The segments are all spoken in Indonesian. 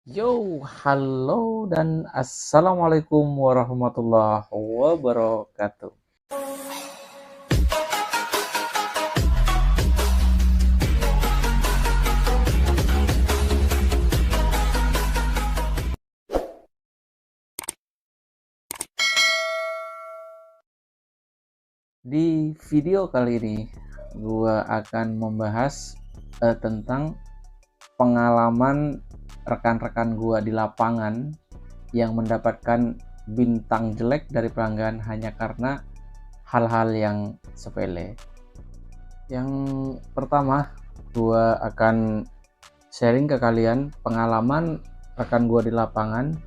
Yo, halo dan assalamualaikum warahmatullahi wabarakatuh. Di video kali ini, gua akan membahas tentang pengalaman rekan-rekan gua di lapangan yang mendapatkan bintang jelek dari pelanggan hanya karena hal-hal yang sepele. Yang pertama, gua akan sharing ke kalian pengalaman rekan gua di lapangan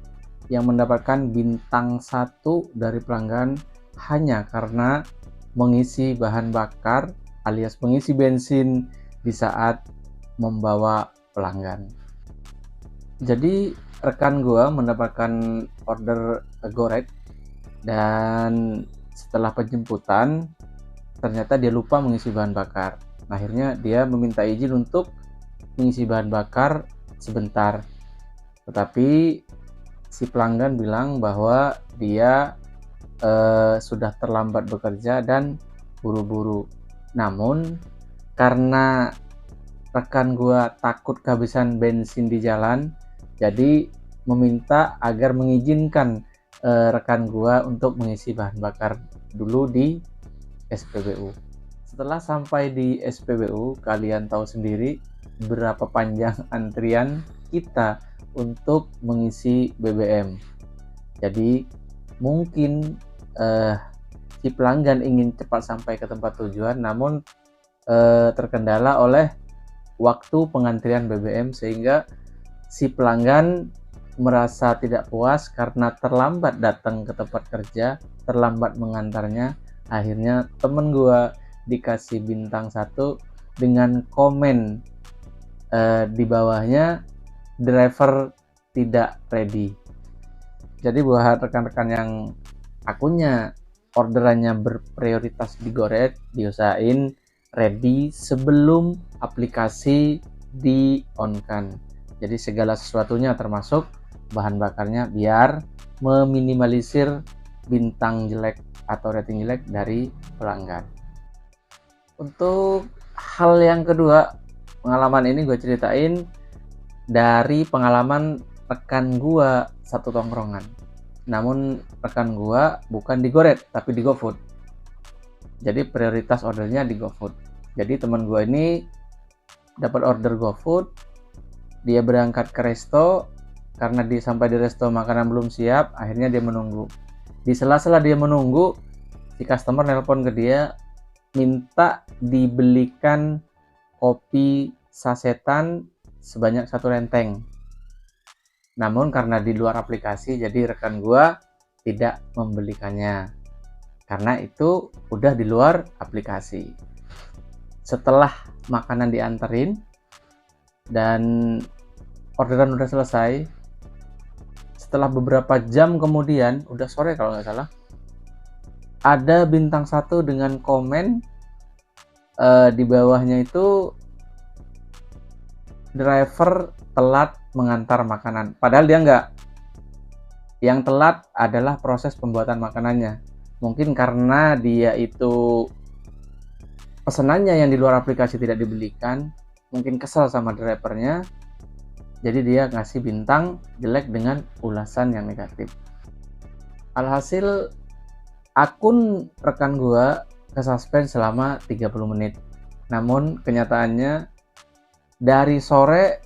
yang mendapatkan bintang 1 dari pelanggan hanya karena mengisi bahan bakar alias mengisi bensin di saat membawa pelanggan. Jadi rekan gua mendapatkan order gorek dan setelah penjemputan ternyata dia lupa mengisi bahan bakar. Akhirnya dia meminta izin untuk mengisi bahan bakar sebentar. Tetapi si pelanggan bilang bahwa dia sudah terlambat bekerja dan buru-buru. Namun karena rekan gua takut kehabisan bensin di jalan, jadi meminta agar mengizinkan rekan gua untuk mengisi bahan bakar dulu di SPBU. Setelah sampai di SPBU, kalian tahu sendiri berapa panjang antrian kita untuk mengisi BBM. Jadi mungkin si pelanggan ingin cepat sampai ke tempat tujuan, namun terkendala oleh waktu pengantrian BBM sehingga si pelanggan merasa tidak puas karena terlambat datang ke tempat kerja, terlambat mengantarnya. Akhirnya temen gua dikasih bintang 1 dengan komen di bawahnya driver tidak ready. Jadi buat rekan-rekan yang akunnya orderannya berprioritas digoreng, diusahain ready sebelum aplikasi di on kan. Jadi segala sesuatunya termasuk bahan bakarnya biar meminimalisir bintang jelek atau rating jelek dari pelanggan. Untuk hal yang kedua, pengalaman ini gue ceritain dari pengalaman rekan gue satu tongkrongan. Namun rekan gua bukan di Goret tapi di GoFood. Jadi prioritas ordernya di GoFood. Jadi teman gua ini dapat order GoFood, dia berangkat ke resto karena sampai di resto makanan belum siap, akhirnya dia menunggu. Di sela-sela dia menunggu, si customer nelpon ke dia minta dibelikan kopi sasetan sebanyak 1 renteng. Namun karena di luar aplikasi, jadi rekan gua tidak membelikannya karena itu udah di luar aplikasi. Setelah makanan dianterin dan orderan udah selesai, setelah beberapa jam kemudian, udah sore kalau nggak salah, ada bintang 1 dengan komen di bawahnya itu driver telat mengantar makanan. Padahal dia nggak. Yang telat adalah proses pembuatan makanannya. Mungkin karena dia itu pesanannya yang di luar aplikasi tidak dibelikan, mungkin kesal sama drivernya, jadi dia ngasih bintang jelek dengan ulasan yang negatif. Alhasil akun rekan gua kesuspend selama 30 menit. Namun kenyataannya dari sore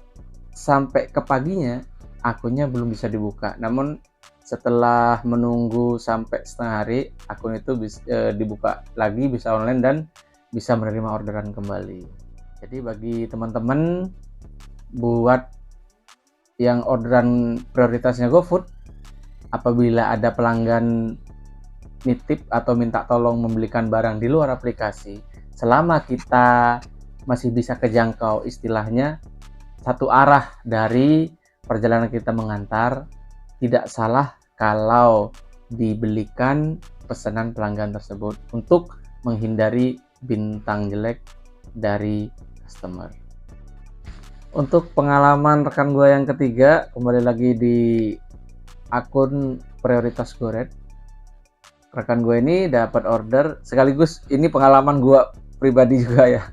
sampai ke paginya akunnya belum bisa dibuka. Namun setelah menunggu sampai setengah hari, akun itu dibuka lagi, bisa online dan bisa menerima orderan kembali. Jadi bagi teman-teman buat yang orderan prioritasnya GoFood, apabila ada pelanggan nitip atau minta tolong membelikan barang di luar aplikasi, selama kita masih bisa kejangkau, istilahnya satu arah dari perjalanan kita mengantar, tidak salah kalau dibelikan pesanan pelanggan tersebut untuk menghindari bintang jelek dari customer. Untuk pengalaman rekan gue yang ketiga, kembali lagi di akun Prioritas Goret. Rekan gue ini dapat order, sekaligus ini pengalaman gue pribadi juga ya.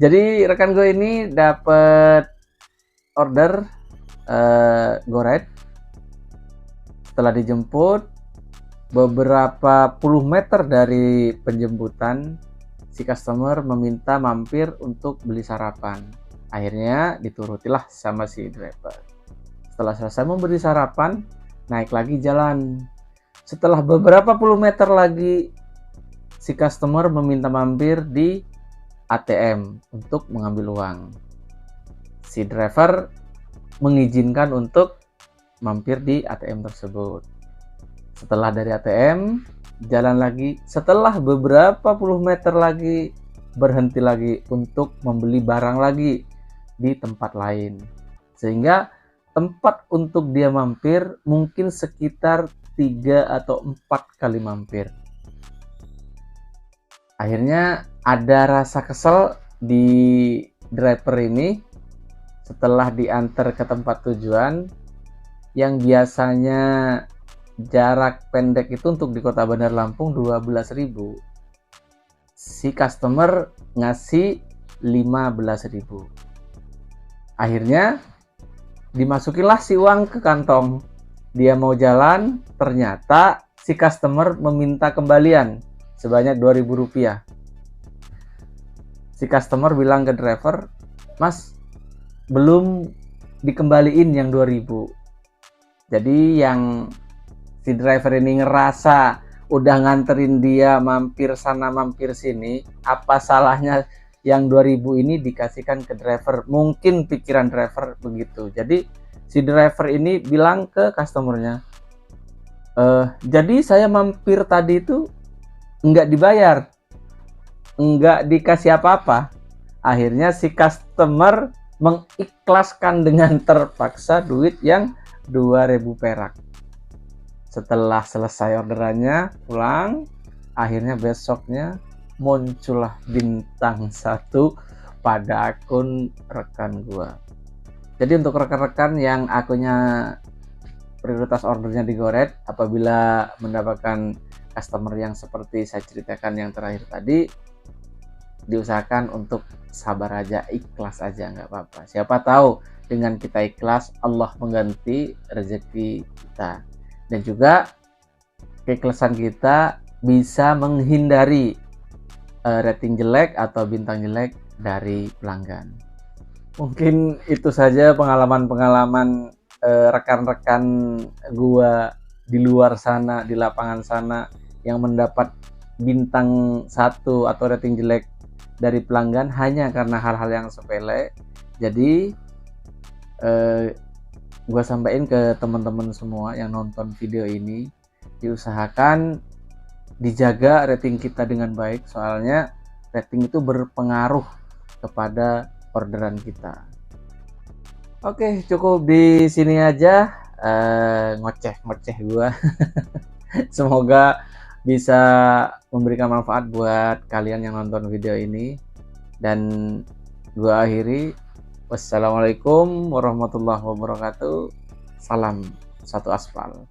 Jadi rekan gue ini dapat order goret. Setelah dijemput, beberapa puluh meter dari penjemputan, si customer meminta mampir untuk beli sarapan. Akhirnya diturutilah sama si driver. Setelah selesai memberi sarapan, naik lagi jalan. Setelah beberapa puluh meter lagi, si customer meminta mampir di ATM untuk mengambil uang. Si driver mengizinkan untuk mampir di ATM tersebut. Setelah dari ATM, jalan lagi. Setelah beberapa puluh meter lagi, berhenti lagi untuk membeli barang lagi di tempat lain. Sehingga tempat untuk dia mampir mungkin sekitar 3 atau 4 kali mampir. Akhirnya ada rasa kesel di driver ini setelah diantar ke tempat tujuan yang biasanya jarak pendek itu untuk di Kota Bandar Lampung 12.000. Si customer ngasih 15.000. Akhirnya dimasukilah si uang ke kantong. Dia mau jalan, ternyata si customer meminta kembalian sebanyak 2.000 rupiah. Si customer bilang ke driver, "Mas, belum dikembaliin yang 2.000. Jadi yang si driver ini ngerasa udah nganterin dia mampir sana mampir sini, apa salahnya yang 2.000 ini dikasihkan ke driver? Mungkin pikiran driver begitu. Jadi si driver ini bilang ke customernya, jadi saya mampir tadi itu nggak dibayar, nggak dikasih apa-apa. Akhirnya si customer mengikhlaskan dengan terpaksa duit yang 2.000 perak. Setelah selesai orderannya, pulang, akhirnya besoknya muncullah bintang 1 pada akun rekan gua. Jadi untuk rekan-rekan yang akunnya prioritas ordernya digoret, apabila mendapatkan customer yang seperti saya ceritakan yang terakhir tadi, diusahakan untuk sabar aja, ikhlas aja, nggak apa-apa. Siapa tahu dengan kita ikhlas, Allah mengganti rezeki kita. Dan juga keikhlasan kita bisa menghindari rating jelek atau bintang jelek dari pelanggan. Mungkin itu saja pengalaman-pengalaman rekan-rekan gua di luar sana, di lapangan sana, yang mendapat bintang 1 atau rating jelek dari pelanggan hanya karena hal-hal yang sepele. Jadi gua sampaikan ke teman-teman semua yang nonton video ini, diusahakan dijaga rating kita dengan baik, soalnya rating itu berpengaruh kepada orderan kita. Oke, cukup di sini aja ngoceh-ngoceh gua. Semoga bisa memberikan manfaat buat kalian yang nonton video ini, dan gua akhiri. Wassalamualaikum warahmatullahi wabarakatuh. Salam satu aspal.